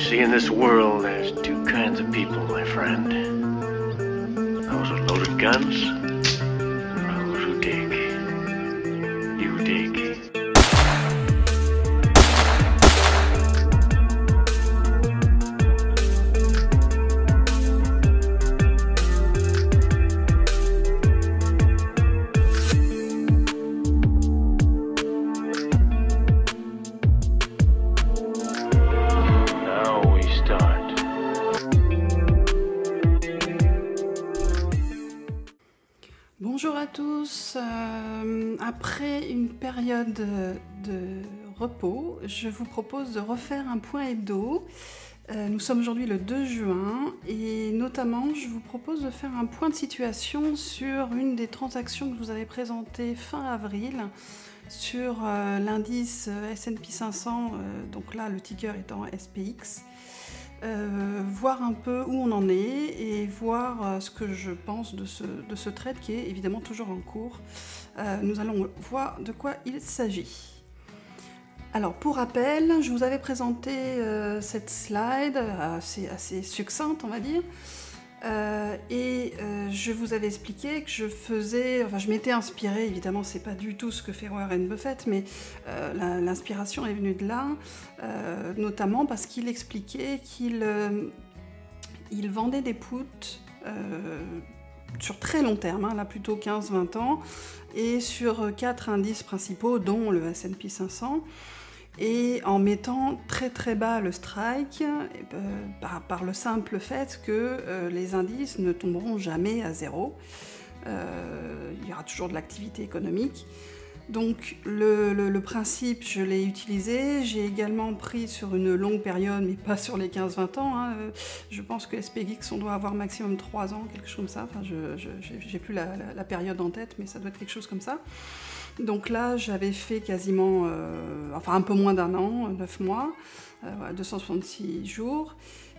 See, in this world, there's two kinds of people, my friend. Those with loaded guns, and those who dig. You dig. Bonjour à tous, après une période de repos, je vous propose de refaire un point hebdo. Nous sommes aujourd'hui le 2 juin et notamment je vous propose de faire un point de situation sur une des transactions que je vous avais présentées fin avril sur l'indice S&P 500, donc là le ticker étant SPX. Voir un peu où on en est et voir ce que je pense de ce trade qui est évidemment toujours en cours. Nous allons voir de quoi il s'agit. Alors pour rappel, je vous avais présenté cette slide assez succincte on va dire. Je vous avais expliqué que je m'étais inspirée, évidemment c'est pas du tout ce que fait Warren Buffett, mais l'inspiration est venue de là, notamment parce qu'il expliquait qu'il vendait des puts sur très long terme, là plutôt 15-20 ans, et sur 4 indices principaux, dont le S&P 500, et en mettant très très bas le strike, par le simple fait que les indices ne tomberont jamais à zéro. Il y aura toujours de l'activité économique. Donc le principe, je l'ai utilisé. J'ai également pris sur une longue période, mais pas sur les 15-20 ans. Je pense que SPX, on doit avoir maximum 3 ans, quelque chose comme ça. Enfin, j'ai plus la période en tête, mais ça doit être quelque chose comme ça. Donc là, j'avais fait quasiment, un peu moins d'un an, 9 mois, 266 jours,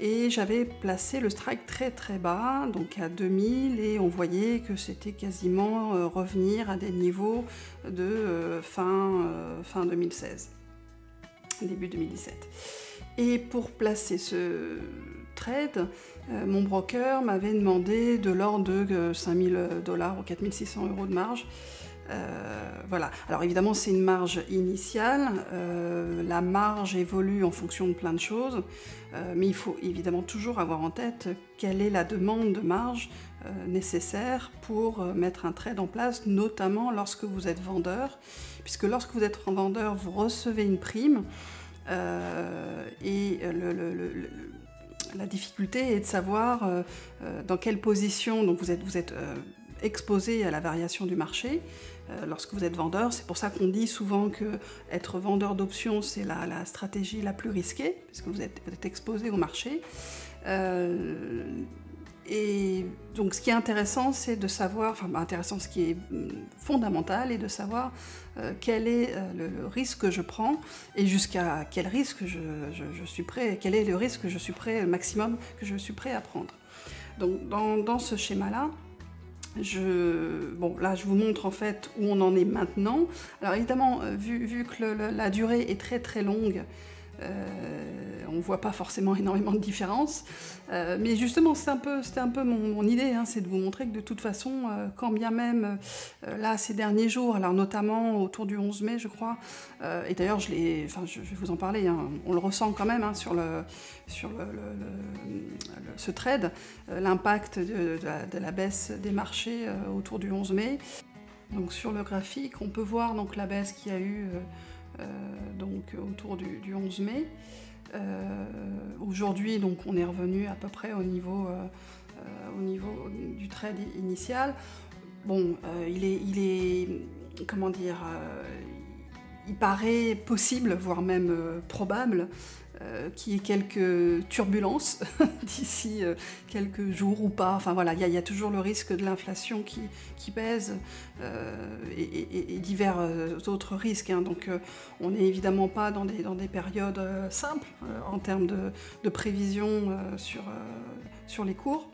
et j'avais placé le strike très très bas, donc à 2000, et on voyait que c'était quasiment revenir à des niveaux de fin 2016, début 2017. Et pour placer ce trade, mon broker m'avait demandé de l'ordre de 5000 $ ou 4600 € de marge. Voilà. Alors évidemment c'est une marge initiale, la marge évolue en fonction de plein de choses, mais il faut évidemment toujours avoir en tête quelle est la demande de marge nécessaire pour mettre un trade en place, notamment lorsque vous êtes vendeur, puisque lorsque vous êtes vendeur, vous recevez une prime, et la difficulté est de savoir dans quelle position donc vous êtes exposé à la variation du marché lorsque vous êtes vendeur. C'est pour ça qu'on dit souvent que être vendeur d'options, c'est la stratégie la plus risquée, parce que vous êtes exposé au marché. Et donc ce qui est intéressant, c'est de savoir, ce qui est fondamental, est de savoir quel est le risque que je prends et jusqu'à quel risque je suis prêt, quel est le risque que je suis prêt, le maximum que je suis prêt à prendre. Donc dans ce schéma-là, là je vous montre en fait où on en est maintenant. Alors évidemment, vu que la durée est très très longue, on ne voit pas forcément énormément de différence, mais justement c'était un peu mon idée, c'est de vous montrer que de toute façon, quand bien même là ces derniers jours, alors notamment autour du 11 mai je crois, et d'ailleurs je vais vous en parler, on le ressent quand même sur ce trade, l'impact de la baisse des marchés autour du 11 mai. Donc sur le graphique, on peut voir donc la baisse qu'il y a eu donc autour du 11 mai. Aujourd'hui, donc on est revenu à peu près au niveau du trade initial. Bon, comment dire, il paraît possible, voire même probable, qu'il y ait quelques turbulences d'ici quelques jours ou pas. Enfin voilà, il y a toujours le risque de l'inflation qui pèse et divers autres risques. Donc on n'est évidemment pas dans des périodes simples en termes de prévision sur les cours.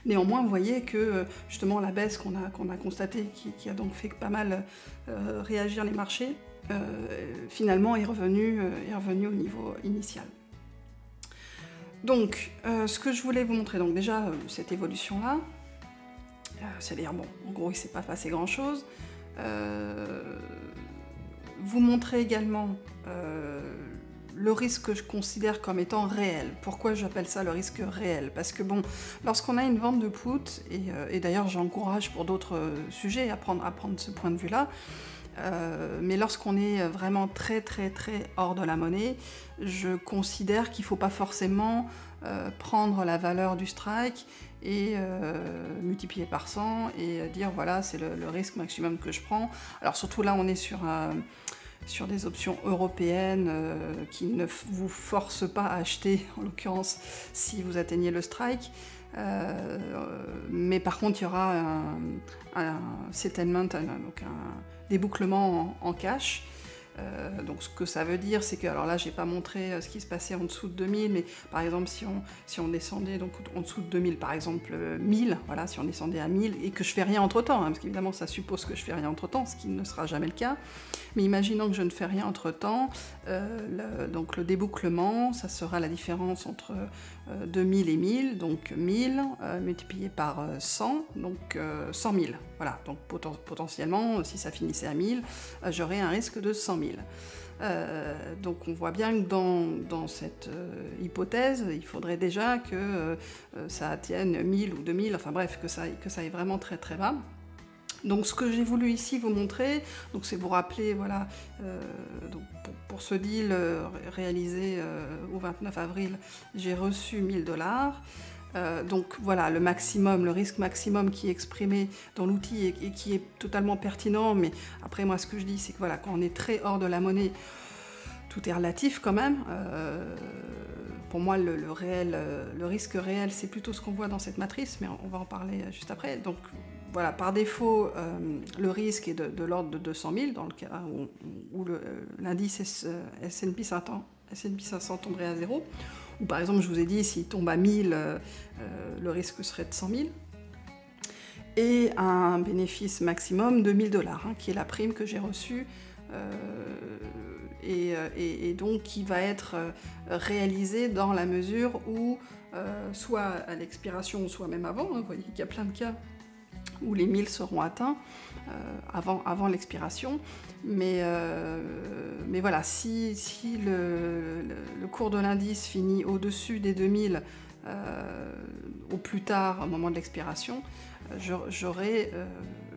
Néanmoins, vous voyez que justement la baisse qu'on a constatée, qui a donc fait pas mal réagir les marchés, finalement est revenu au niveau initial. Donc, ce que je voulais vous montrer, donc déjà, cette évolution-là, c'est-à-dire, bon, en gros, il ne s'est pas passé grand-chose. Vous montrer également le risque que je considère comme étant réel. Pourquoi j'appelle ça le risque réel? Parce que bon, lorsqu'on a une vente de put, et d'ailleurs j'encourage pour d'autres sujets à prendre ce point de vue-là, mais lorsqu'on est vraiment très hors de la monnaie, je considère qu'il ne faut pas forcément prendre la valeur du strike et multiplier par 100 et dire voilà c'est le risque maximum que je prends. Alors surtout là on est sur des options européennes qui ne vous forcent pas à acheter, en l'occurrence si vous atteignez le strike. Mais par contre il y aura un settlement, donc un débouclement en cash. Donc ce que ça veut dire, c'est que, alors là j'ai pas montré ce qui se passait en dessous de 2000, mais par exemple si on descendait donc en dessous de 2000, par exemple 1000, voilà, si on descendait à 1000 et que je fais rien entre temps, hein, parce qu'évidemment ça suppose que je fais rien entre temps, ce qui ne sera jamais le cas, mais imaginons que je ne fais rien entre temps, donc le débouclement, ça sera la différence entre 2000 et 1000, donc 1000 multiplié par 100, donc 100 000, voilà, donc potentiellement si ça finissait à 1000, j'aurais un risque de 100 000. Donc on voit bien que dans cette hypothèse, il faudrait déjà que ça atteigne 1000 ou 2000, enfin bref, que ça aille vraiment très bas. Donc ce que j'ai voulu ici vous montrer, c'est vous rappeler, voilà, donc pour ce deal réalisé au 29 avril, j'ai reçu 1000 $. Donc voilà, le maximum, le risque maximum qui est exprimé dans l'outil et qui est totalement pertinent, mais après moi ce que je dis c'est que voilà, quand on est très hors de la monnaie, tout est relatif quand même. Pour moi le risque réel c'est plutôt ce qu'on voit dans cette matrice, mais on va en parler juste après. Donc voilà, par défaut le risque est de l'ordre de 200 000 dans le cas où l'indice S&P 500 tomberait à 0. Ou par exemple, je vous ai dit, s'il tombe à 1000, le risque serait de 100 000. Et un bénéfice maximum de 1000 $, hein, qui est la prime que j'ai reçue, et donc qui va être réalisée dans la mesure où, soit à l'expiration, soit même avant, hein, vous voyez qu'il y a plein de cas où les 1000 seront atteints avant l'expiration. Mais voilà, si le cours de l'indice finit au-dessus des 2000 au plus tard, au moment de l'expiration, j'aurai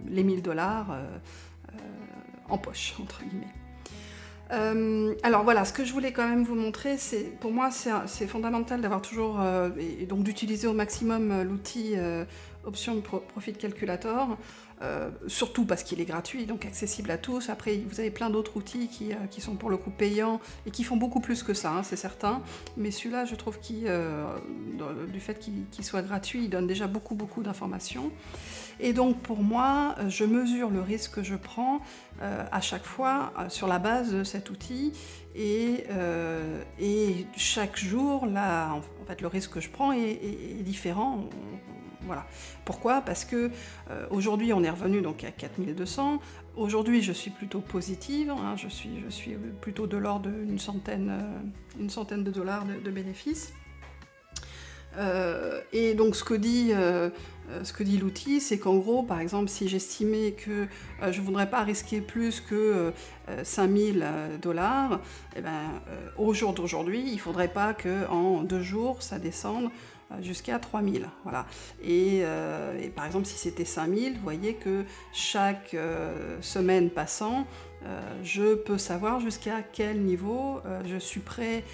les 1000 $ en poche, entre guillemets. Alors voilà, ce que je voulais quand même vous montrer, pour moi c'est fondamental d'avoir toujours, et donc d'utiliser au maximum l'outil Option Profit Calculator, surtout parce qu'il est gratuit, donc accessible à tous. Après, vous avez plein d'autres outils qui sont pour le coup payants et qui font beaucoup plus que ça, hein, c'est certain. Mais celui-là, je trouve du fait qu'il soit gratuit, il donne déjà beaucoup d'informations. Et donc pour moi, je mesure le risque que je prends à chaque fois sur la base de cet outil, et chaque jour, là, en fait, le risque que je prends est différent. Voilà. Pourquoi? Parce que aujourd'hui on est revenu donc à 4200. Aujourd'hui je suis plutôt positive, hein, je suis plutôt de l'ordre d'une centaine de dollars de bénéfices. Et donc ce que dit l'outil, c'est qu'en gros, par exemple, si j'estimais que je ne voudrais pas risquer plus que 5000 $, eh ben, au jour d'aujourd'hui, il ne faudrait pas qu'en 2 jours, ça descende jusqu'à 3000, voilà. Et par exemple, si c'était 5000, vous voyez que chaque semaine passant, je peux savoir jusqu'à quel niveau je suis prêt,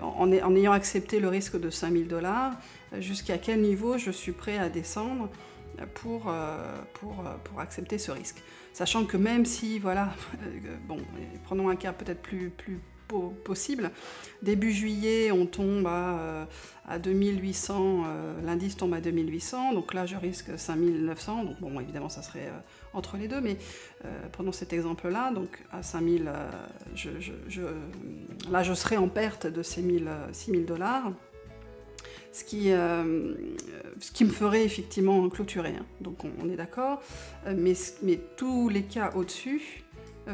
en ayant accepté le risque de 5000 $, jusqu'à quel niveau je suis prêt à descendre pour accepter ce risque. Sachant que même si, voilà, bon, prenons un cas peut-être plus possible, début juillet on tombe à 2800, l'indice tombe à 2800, donc là je risque 5900, donc bon évidemment ça serait entre les deux, mais prenons cet exemple là, donc à 5000, là je serais en perte de ces 6000 $, ce qui me ferait effectivement clôturer, hein. Donc on est d'accord, mais tous les cas au-dessus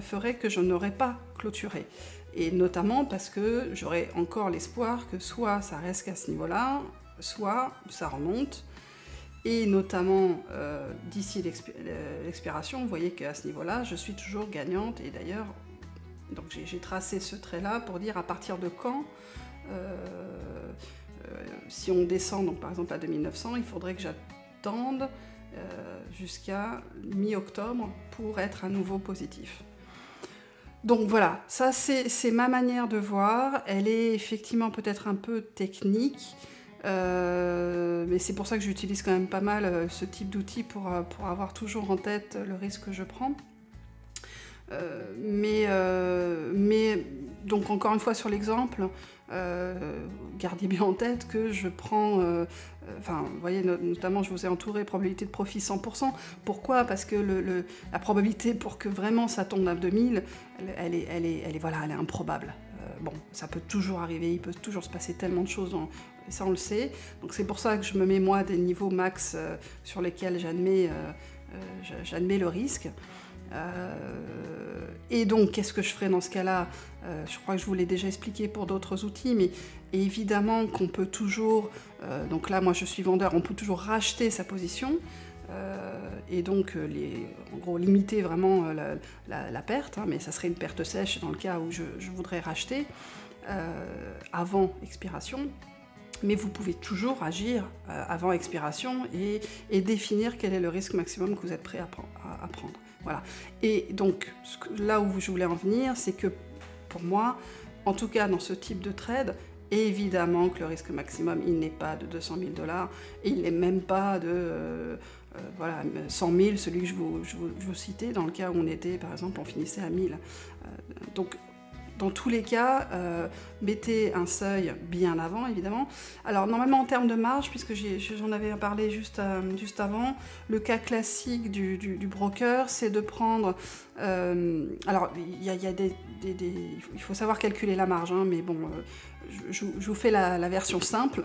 feraient que je n'aurais pas clôturé. et notamment parce que j'aurais encore l'espoir que soit ça reste à ce niveau-là, soit ça remonte, et notamment d'ici l'expiration, vous voyez qu'à ce niveau-là, je suis toujours gagnante, et d'ailleurs, donc j'ai tracé ce trait-là pour dire à partir de quand, si on descend donc par exemple à 2900, il faudrait que j'attende jusqu'à mi-octobre pour être à nouveau positif. Donc voilà, ça c'est ma manière de voir, elle est effectivement peut-être un peu technique, mais c'est pour ça que j'utilise quand même pas mal ce type d'outil pour avoir toujours en tête le risque que je prends. Mais donc encore une fois sur l'exemple, gardez bien en tête que je prends, vous voyez, notamment je vous ai entouré probabilité de profit 100%. Pourquoi ? Parce que la probabilité pour que vraiment ça tombe à 2000, elle est improbable. Bon, ça peut toujours arriver, il peut toujours se passer tellement de choses, et ça on le sait. Donc c'est pour ça que je me mets moi des niveaux max sur lesquels j'admets le risque. Et donc, qu'est-ce que je ferais dans ce cas-là ? Je crois que je vous l'ai déjà expliqué pour d'autres outils, mais évidemment qu'on peut toujours, donc là moi je suis vendeur, on peut toujours racheter sa position, et donc en gros limiter vraiment la perte, mais ça serait une perte sèche dans le cas où je voudrais racheter avant expiration. Mais vous pouvez toujours agir avant expiration et définir quel est le risque maximum que vous êtes prêt à prendre. Voilà. Et donc, là où je voulais en venir, c'est que pour moi, en tout cas dans ce type de trade, évidemment que le risque maximum, il n'est pas de 200 000 $, et il n'est même pas de 100 000, celui que je vous citais, dans le cas où on était, par exemple, on finissait à 1000. Donc, dans tous les cas, mettez un seuil bien avant, évidemment. Alors, normalement, en termes de marge, puisque j'en avais parlé juste avant, le cas classique du broker, c'est de prendre... alors, il faut savoir calculer la marge, hein, mais bon, je vous fais la version simple.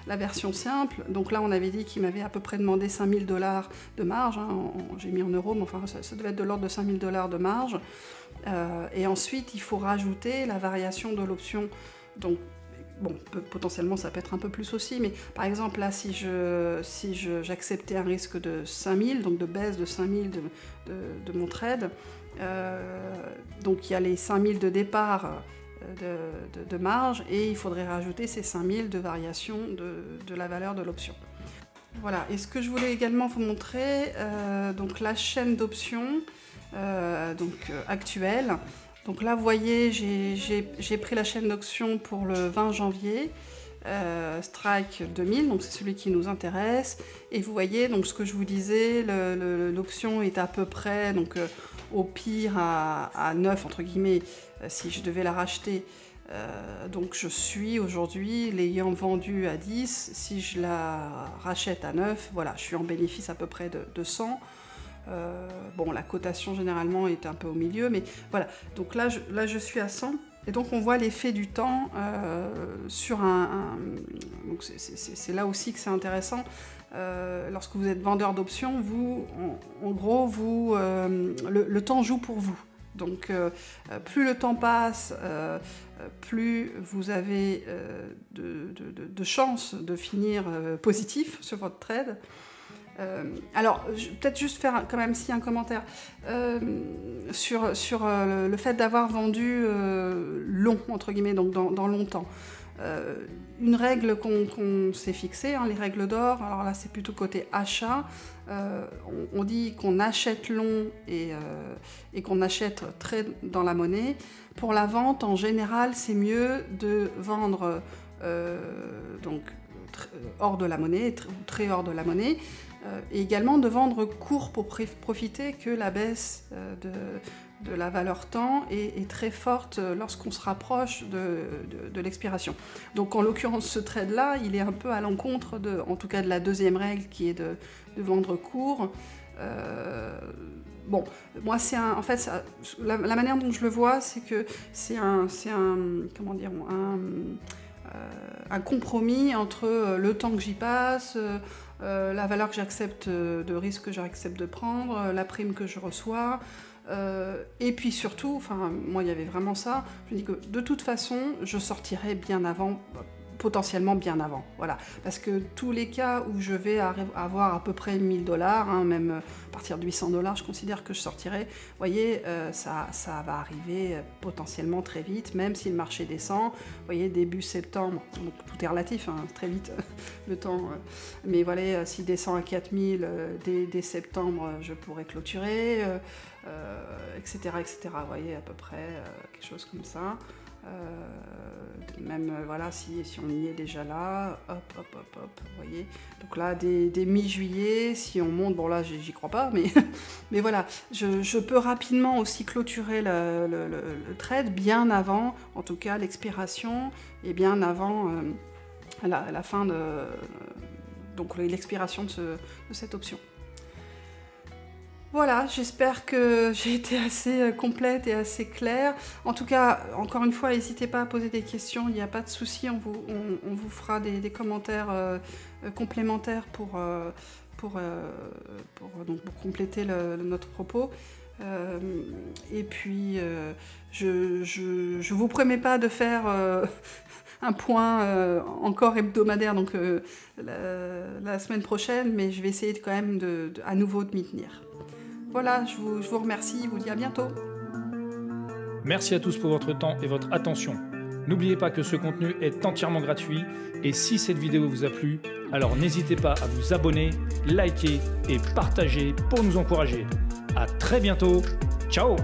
La version simple, donc là, on avait dit qu'il m'avait à peu près demandé 5 000 $ de marge. Hein, j'ai mis en euros, mais enfin, ça devait être de l'ordre de 5 000 $ de marge. Et ensuite, il faut rajouter la variation de l'option. Donc, bon, potentiellement, ça peut être un peu plus aussi, mais par exemple, là, si j'acceptais un risque de 5000, donc de baisse de 5000 de mon trade, donc il y a les 5000 de départ de marge, et il faudrait rajouter ces 5000 de variation de la valeur de l'option. Voilà, et ce que je voulais également vous montrer, donc la chaîne d'options, actuelle. Donc là, vous voyez, j'ai pris la chaîne d'options pour le 20 janvier, Strike 2000, donc c'est celui qui nous intéresse. Et vous voyez, donc ce que je vous disais, l'option est à peu près, donc au pire à 9, entre guillemets, si je devais la racheter. Donc je suis aujourd'hui, l'ayant vendue à 10, si je la rachète à 9, voilà, je suis en bénéfice à peu près de 100. Bon, la cotation généralement est un peu au milieu, mais voilà. Donc là, je suis à 100, et donc on voit l'effet du temps sur donc c'est là aussi que c'est intéressant. Lorsque vous êtes vendeur d'options, vous, en gros, le temps joue pour vous. Donc plus le temps passe, plus vous avez de chances de finir positif sur votre trade. Alors, peut-être juste faire quand même un commentaire sur le fait d'avoir vendu long, entre guillemets, donc dans longtemps. Une règle qu'on s'est fixée, hein, les règles d'or, alors là c'est plutôt côté achat, on dit qu'on achète long et qu'on achète très dans la monnaie. Pour la vente, en général, c'est mieux de vendre hors de la monnaie, très hors de la monnaie, et également de vendre court pour profiter que la baisse de la valeur temps est très forte lorsqu'on se rapproche de l'expiration. Donc en l'occurrence, ce trade-là, il est un peu à l'encontre en tout cas de la deuxième règle qui est de vendre court. Bon, moi en fait, la manière dont je le vois, c'est que c'est un compromis entre le temps que j'y passe, la valeur que j'accepte de risque que j'accepte de prendre, la prime que je reçois. Et puis surtout, enfin, moi il y avait vraiment ça, je me dis que de toute façon, je sortirai bien avant, potentiellement bien avant, voilà. Parce que tous les cas où je vais avoir à peu près 1000 $, hein, même à partir de 800 $, je considère que je sortirai. Vous voyez, ça va arriver potentiellement très vite, même si le marché descend. Vous voyez, début septembre, donc tout est relatif, hein, très vite le temps. Mais voilà, s'il descend à 4000 dès septembre, je pourrais clôturer, etc., etc. Vous voyez, à peu près quelque chose comme ça. Même voilà, si on y est déjà là, hop, vous voyez. Donc là, dès mi-juillet, si on monte, bon là, j'y crois pas, mais voilà, je peux rapidement aussi clôturer le trade bien avant, en tout cas l'expiration, et bien avant la fin de donc l'expiration de cette option. Voilà, j'espère que j'ai été assez complète et assez claire. En tout cas, encore une fois, n'hésitez pas à poser des questions, il n'y a pas de souci, on vous fera des commentaires complémentaires pour compléter notre propos. Et puis, je vous promets pas de faire un point encore hebdomadaire donc la semaine prochaine, mais je vais essayer quand même à nouveau de m'y tenir. Voilà, je vous remercie, je vous dis à bientôt. Merci à tous pour votre temps et votre attention. N'oubliez pas que ce contenu est entièrement gratuit et si cette vidéo vous a plu, alors n'hésitez pas à vous abonner, liker et partager pour nous encourager. À très bientôt, ciao!